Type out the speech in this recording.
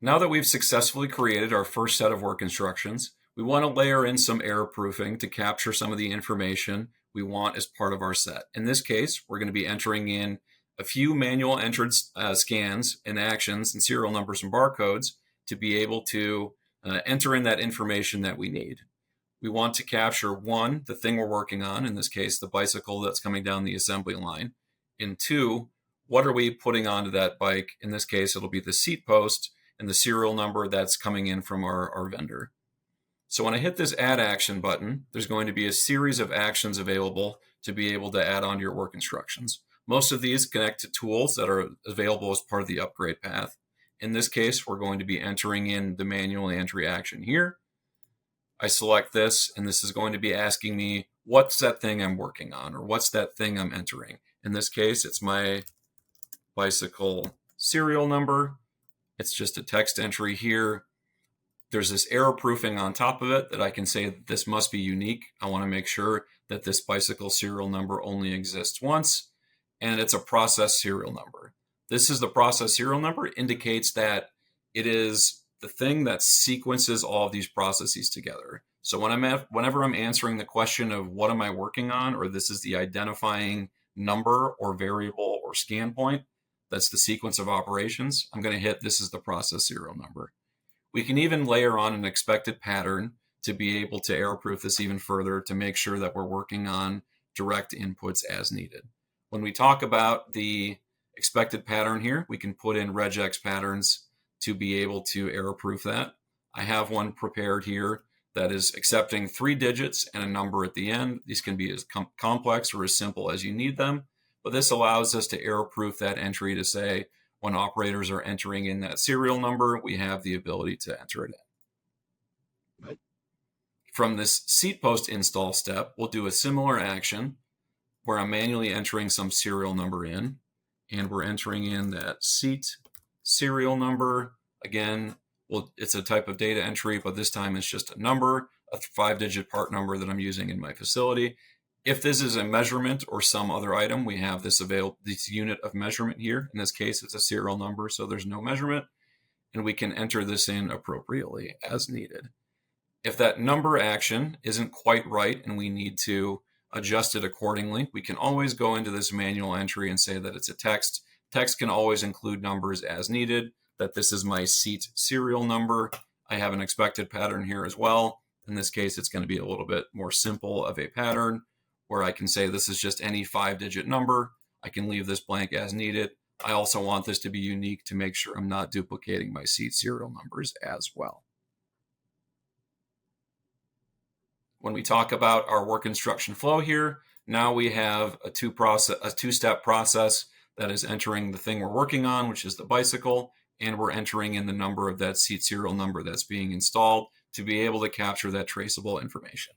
Now that we've successfully created our first set of work instructions, we want to layer in some error proofing to capture some of the information we want as part of our set. In this case, we're going to be entering in a few manual entered scans and actions and serial numbers and barcodes to be able to enter in that information that we need. We want to capture one, the thing we're working on, in this case, the bicycle that's coming down the assembly line, and two, what are we putting onto that bike? In this case, it'll be the seat post and the serial number that's coming in from our vendor. So when I hit this add action button, there's going to be a series of actions available to be able to add on to your work instructions. Most of these connect to tools that are available as part of the upgrade path. In this case, we're going to be entering in the manual entry action here. I select this, and this is going to be asking me, what's that thing I'm working on, or what's that thing I'm entering? In this case, it's my bicycle serial number. It's just a text entry here. There's this error proofing on top of it that I can say that this must be unique. I want to make sure that this bicycle serial number only exists once, and it's a process serial number. This is the process serial number. It indicates that it is the thing that sequences all of these processes together. So whenever I'm answering the question of what am I working on, or this is the identifying number or variable or scan point, that's the sequence of operations, I'm going to hit this is the process serial number. We can even layer on an expected pattern to be able to error-proof this even further to make sure that we're working on direct inputs as needed. When we talk about the expected pattern here, we can put in regex patterns to be able to error-proof that. I have one prepared here that is accepting 3 digits and a number at the end. These can be as complex or as simple as you need them, but this allows us to error-proof that entry to say, when operators are entering in that serial number, we have the ability to enter it in. Right. From this seat post install step, we'll do a similar action where I'm manually entering some serial number in, and we're entering in that seat serial number. Again, it's a type of data entry, but this time it's just a number, a 5-digit part number that I'm using in my facility. If this is a measurement or some other item, we have this unit of measurement here. In this case, it's a serial number, so there's no measurement, and we can enter this in appropriately as needed. If that number action isn't quite right and we need to adjust it accordingly, we can always go into this manual entry and say that it's a text. Text can always include numbers as needed, that this is my seat serial number. I have an expected pattern here as well. In this case, it's going to be a little bit more simple of a pattern, where I can say this is just any 5-digit number. I can leave this blank as needed. I also want this to be unique to make sure I'm not duplicating my seat serial numbers as well. When we talk about our work instruction flow here, now we have a two-step process that is entering the thing we're working on, which is the bicycle, and we're entering in the number of that seat serial number that's being installed to be able to capture that traceable information.